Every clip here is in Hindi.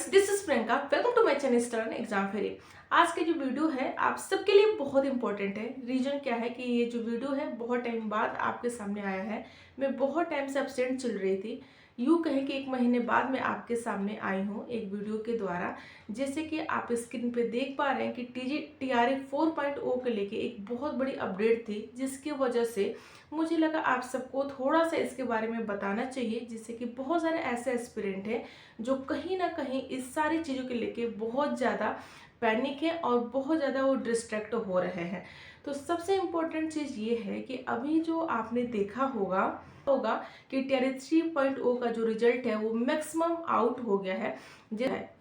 Friends, this is Priyanka. Welcome to my channel stern exam fairy. आज की जो वीडियो है आप सबके लिए बहुत इंपॉर्टेंट है। रीजन क्या है कि ये जो वीडियो है बहुत टाइम बाद आपके सामने आया है। मैं बहुत टाइम से एब्सेंट चल रही थी, यूँ कहें कि 1 महीने बाद मैं आपके सामने आई हूँ एक वीडियो के द्वारा। जैसे कि आप स्क्रीन पे देख पा रहे हैं कि TRE 4.0 को लेके एक बहुत बड़ी अपडेट थी, जिसकी वजह से मुझे लगा आप सबको थोड़ा सा इसके बारे में बताना चाहिए, जिससे कि बहुत सारे ऐसे एस्पिरेंट हैं जो कहीं ना कहीं इस सारी चीज़ों के लेके बहुत ज़्यादा पैनिक है और बहुत ज़्यादा वो डिस्ट्रैक्ट हो रहे हैं। तो सबसे इम्पोर्टेंट चीज़ ये है कि अभी जो आपने देखा होगा होगा कि TRE 3.0 का जो रिजल्ट है वो मैक्सिमम आउट हो गया है।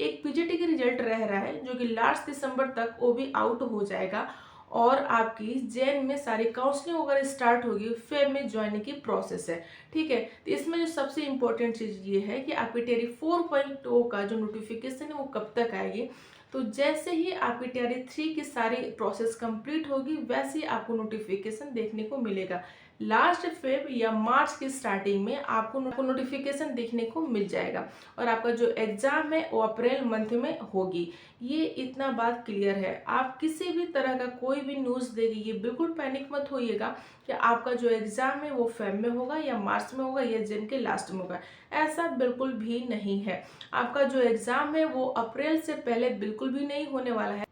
एक PGT के रिजल्ट रह रहा है जो कि लास्ट दिसंबर तक वो भी आउट हो जाएगा और आपकी जैन में सारी काउंसलिंग वगैरह स्टार्ट होगी, फेब में ज्वाइनिंग की प्रोसेस है। ठीक है, तो इसमें जो सबसे इम्पोर्टेंट चीज़ ये है कि आपकी TRE 4.0 का जो नोटिफिकेशन है वो कब तक आएगी। तो जैसे ही आपकी TRE 3 की सारी प्रोसेस कंप्लीट होगी वैसे ही आपको नोटिफिकेशन देखने को मिलेगा। लास्ट फेब या मार्च की स्टार्टिंग में आपको नोटिफिकेशन देखने को मिल जाएगा और आपका जो एग्ज़ाम है वो अप्रैल मंथ में होगी। ये इतना बात क्लियर है। आप किसी भी तरह का कोई भी न्यूज़ देखिए, बिल्कुल पैनिक मत होइएगा कि आपका जो एग्ज़ाम है वो फेब में होगा या मार्च में होगा या जून के लास्ट में होगा। ऐसा बिल्कुल भी नहीं है। आपका जो एग्ज़ाम है वो अप्रैल से पहले बिल्कुल भी नहीं होने वाला है।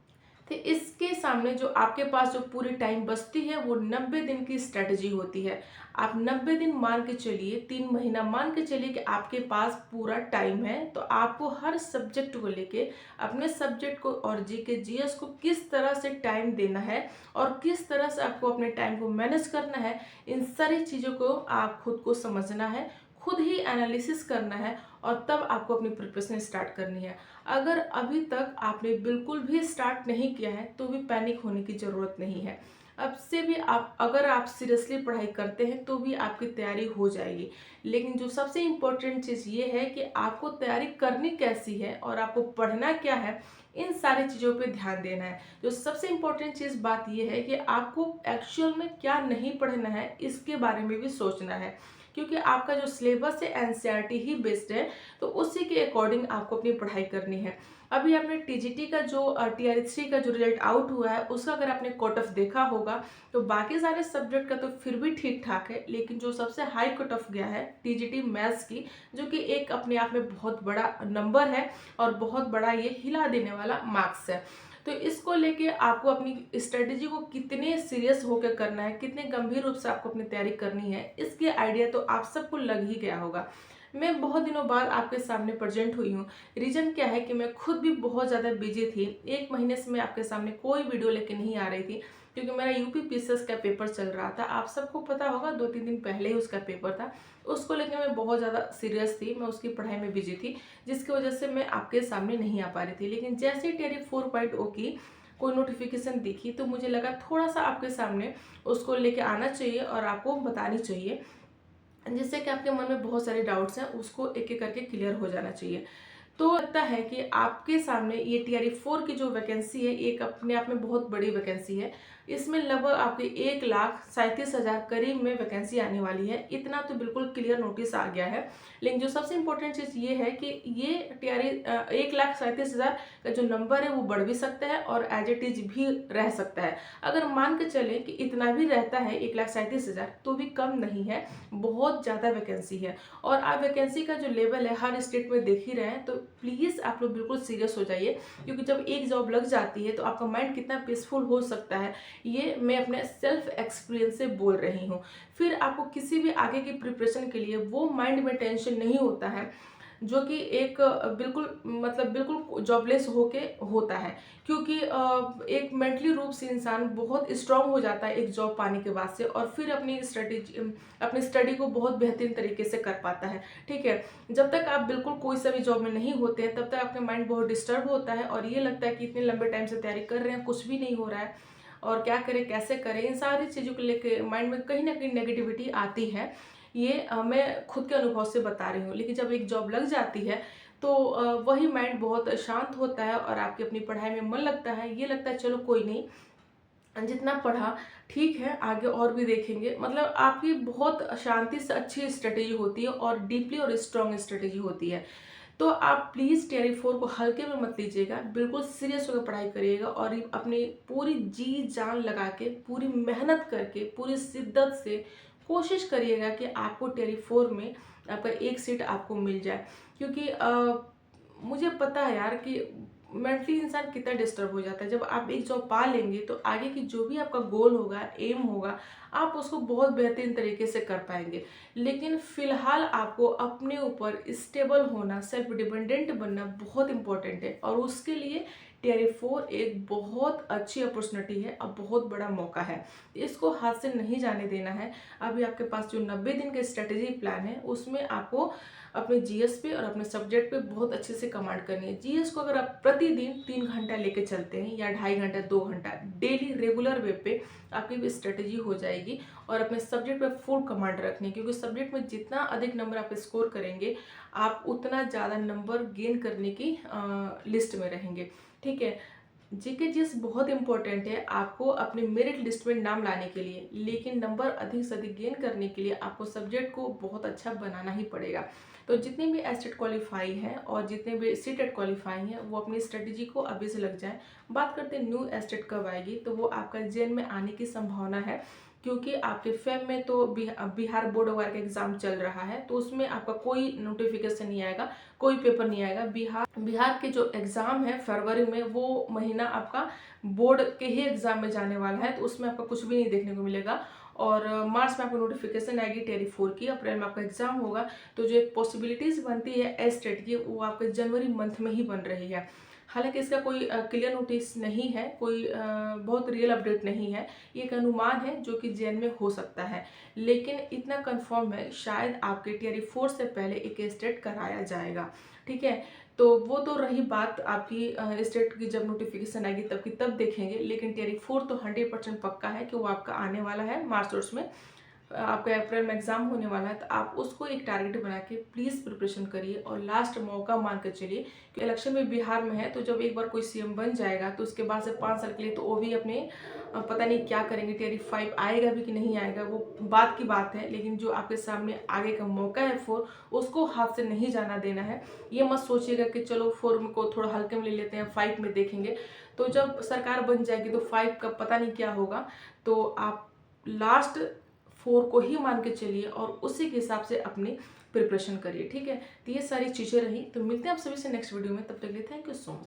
तो इसके सामने जो आपके पास जो पूरी टाइम बचती है वो 90 दिन की स्ट्रेटजी होती है। आप 90 दिन मान के चलिए, 3 महीना मान के चलिए कि आपके पास पूरा टाइम है। तो आपको हर सब्जेक्ट को लेके अपने सब्जेक्ट को और GS को किस तरह से टाइम देना है और किस तरह से आपको अपने टाइम को मैनेज करना है, इन सारी चीज़ों को आप खुद को समझना है, खुद ही एनालिसिस करना है और तब आपको अपनी प्रिपरेशन स्टार्ट करनी है। अगर अभी तक आपने बिल्कुल भी स्टार्ट नहीं किया है तो भी पैनिक होने की ज़रूरत नहीं है। अब से भी अगर आप सीरियसली पढ़ाई करते हैं तो भी आपकी तैयारी हो जाएगी। लेकिन जो सबसे इम्पोर्टेंट चीज़ ये है कि आपको तैयारी करनी कैसी है और आपको पढ़ना क्या है, इन सारी चीज़ों पे ध्यान देना है। जो सबसे इम्पोर्टेंट चीज़ बात ये है कि आपको एक्चुअल में क्या नहीं पढ़ना है इसके बारे में भी सोचना है, क्योंकि आपका जो सिलेबस है NCERT ही बेस्ड है। तो उसी के अकॉर्डिंग आपको अपनी पढ़ाई करनी है। अभी आपने TGT का जो TRE 3 का जो रिजल्ट आउट हुआ है उसका अगर आपने कट ऑफ देखा होगा तो बाकी सारे सब्जेक्ट का तो फिर भी ठीक ठाक है, लेकिन जो सबसे हाई कट ऑफ गया है TGT मैथ्स की, जो कि एक अपने आप में बहुत बड़ा नंबर है और बहुत बड़ा ये हिला देने वाला मार्क्स है। तो इसको लेके आपको अपनी स्ट्रेटेजी को कितने सीरियस होकर करना है, कितने गंभीर रूप से आपको अपनी तैयारी करनी है, इसके आइडिया तो आप सबको लग ही गया होगा। मैं बहुत दिनों बाद आपके सामने प्रेजेंट हुई हूँ। रीजन क्या है कि मैं खुद भी बहुत ज़्यादा बिजी थी। 1 महीने से मैं आपके सामने कोई वीडियो लेके नहीं आ रही थी, क्योंकि मेरा UP PCS का पेपर चल रहा था। आप सबको पता होगा 2-3 दिन पहले ही उसका पेपर था। उसको लेकर मैं बहुत ज़्यादा सीरियस थी, मैं उसकी पढ़ाई में बिजी थी, जिसकी वजह से मैं आपके सामने नहीं आ पा रही थी। लेकिन जैसे ही TRE 4.0 की कोई नोटिफिकेशन दिखी तो मुझे लगा थोड़ा सा आपके सामने उसको लेके आना चाहिए और आपको बतानी चाहिए, जिससे कि आपके मन में बहुत सारे डाउट्स हैं उसको एक एक करके क्लियर हो जाना चाहिए। तो लगता है कि आपके सामने ये TRE 4 की जो वैकेंसी है एक अपने आप में बहुत बड़ी वैकेंसी है। इसमें लगभग आपके 1,37,000 करीब में वैकेंसी आने वाली है। इतना तो बिल्कुल क्लियर नोटिस आ गया है। लेकिन जो सबसे इम्पोर्टेंट चीज़ ये है कि ये TRE 1,37,000 का जो नंबर है वो बढ़ भी सकता है और एज इट इज भी रह सकता है। अगर मान के चलें कि इतना भी रहता है 1,37,000 तो भी कम नहीं है, बहुत ज़्यादा वैकेंसी है। और आप वैकेंसी का जो लेवल है हर स्टेट में देख ही रहे हैं, तो प्लीज़ आप लोग बिल्कुल सीरियस हो जाइए, क्योंकि जब एक जॉब लग जाती है तो आपका माइंड कितना पीसफुल हो सकता है ये मैं अपने सेल्फ एक्सपीरियंस से बोल रही हूँ। फिर आपको किसी भी आगे की प्रिपरेशन के लिए वो माइंड में टेंशन नहीं होता है जो कि एक बिल्कुल जॉबलेस होके होता है, क्योंकि एक मेंटली रूप से इंसान बहुत स्ट्रांग हो जाता है एक जॉब पाने के बाद से और फिर अपनी स्टडी को बहुत बेहतरीन तरीके से कर पाता है। ठीक है, जब तक आप बिल्कुल कोई सा भी जॉब में नहीं होते हैं तब तक आपका माइंड बहुत डिस्टर्ब होता है और ये लगता है कि इतने लंबे टाइम से तैयारी कर रहे हैं, कुछ भी नहीं हो रहा है और क्या करें कैसे करें, इन सारी चीज़ों को लेकर माइंड में कहीं ना कहीं नेगेटिविटी आती है। ये मैं खुद के अनुभव से बता रही हूँ। लेकिन जब एक जॉब लग जाती है तो वही माइंड बहुत शांत होता है और आपकी अपनी पढ़ाई में मन लगता है। ये लगता है चलो कोई नहीं, जितना पढ़ा ठीक है, आगे और भी देखेंगे। मतलब आपकी बहुत शांति से अच्छी स्ट्रेटेजी होती है और डीपली और स्ट्रॉन्ग स्ट्रेटेजी होती है। तो आप प्लीज़ टीआरई 4 को हल्के में मत लीजिएगा, बिल्कुल सीरियस होकर पढ़ाई करिएगा और अपनी पूरी जी जान लगा के, पूरी मेहनत करके, पूरी शिद्दत से कोशिश करिएगा कि आपको टीआरई 4 में आपका एक सीट आपको मिल जाए। क्योंकि मुझे पता है यार कि मेंटली इंसान कितना डिस्टर्ब हो जाता है। जब आप एक जॉब पा लेंगे तो आगे की जो भी आपका गोल होगा, एम होगा, आप उसको बहुत बेहतरीन तरीके से कर पाएंगे। लेकिन फिलहाल आपको अपने ऊपर स्टेबल होना, सेल्फ डिपेंडेंट बनना बहुत इंपॉर्टेंट है और उसके लिए टीआरई 4 एक बहुत अच्छी अपॉर्चुनिटी है और बहुत बड़ा मौका है। इसको हाथ से नहीं जाने देना है। अभी आपके पास जो 90 दिन का स्ट्रेटेजी प्लान है उसमें आपको अपने जीएस पे और अपने सब्जेक्ट पे बहुत अच्छे से कमांड करनी है। जीएस को अगर आप प्रतिदिन 3 घंटा लेके चलते हैं या 2.5 घंटा 2 घंटा डेली रेगुलर वे पे आपकी भी स्ट्रेटेजी हो जाएगी और अपने सब्जेक्ट पे फुल कमांड रखनी है। क्योंकि सब्जेक्ट में जितना अधिक नंबर आप स्कोर करेंगे आप उतना ज़्यादा नंबर गेन करने की लिस्ट में रहेंगे। ठीक है। जीके जीएस बहुत इंपॉर्टेंट है आपको अपने मेरिट लिस्ट में नाम लाने के लिए, लेकिन नंबर अधिक से अधिक गेन करने के लिए आपको सब्जेक्ट को बहुत अच्छा बनाना ही पड़ेगा। तो जितने भी एस्टेट क्वालिफाई हैं और जितने भी सीटेट क्वालिफाई हैं वो अपनी स्ट्रेटेजी को अभी से लग जाएं। बात करते हैं न्यू एस्टेट कब आएगी, तो वो आपका जेन में आने की संभावना है। क्योंकि आपके फेब में तो बिहार बोर्ड वगैरह का एग्जाम चल रहा है, तो उसमें आपका कोई नोटिफिकेशन नहीं आएगा, कोई पेपर नहीं आएगा। बिहार के जो एग्जाम है फरवरी में, वो महीना आपका बोर्ड के ही एग्जाम में जाने वाला है, तो उसमें आपका कुछ भी नहीं देखने को मिलेगा। और मार्च में आपको नोटिफिकेशन आएगी टीआरई 4 की, अप्रैल में आपका एग्जाम होगा। तो जो एक पॉसिबिलिटीज बनती है एस्टेट की, वो आपके जनवरी मंथ में ही बन रही है। हालांकि इसका कोई क्लियर नोटिस नहीं है, कोई बहुत रियल अपडेट नहीं है, ये एक अनुमान है जो कि जेन में हो सकता है। लेकिन इतना कंफर्म है शायद आपके टीआरई 4 से पहले एक स्टेट कराया जाएगा। ठीक है। तो वो तो रही बात आपकी स्टेट की, जब नोटिफिकेशन आएगी तब की तब देखेंगे। लेकिन टीआरई 4 तो 100% पक्का है कि वो आपका आने वाला है मार्च में। आपका अप्रैल में एग्जाम होने वाला है, तो आप उसको एक टारगेट बना के प्लीज़ प्रिपरेशन करिए और लास्ट मौका मान कर चलिए कि इलेक्शन में बिहार में है। तो जब एक बार कोई सीएम बन जाएगा तो उसके बाद से 5 साल के लिए तो वो भी अपने पता नहीं क्या करेंगे, टीआरई 5 आएगा भी कि नहीं आएगा वो बात की बात है। लेकिन जो आपके सामने आगे का मौका है 4, उसको हाथ से नहीं जाना देना है। ये मत सोचिएगा कि चलो 4 को थोड़ा हल्के में ले लेते हैं, 5 में देखेंगे। तो जब सरकार बन जाएगी तो 5 का पता नहीं क्या होगा। तो आप लास्ट 4 को ही मान के चलिए और उसी के हिसाब से अपनी प्रिपरेशन करिए। ठीक है। तो ये सारी चीज़ें रही। तो मिलते हैं आप सभी से नेक्स्ट वीडियो में, तब तक के लिए थैंक यू सो मच।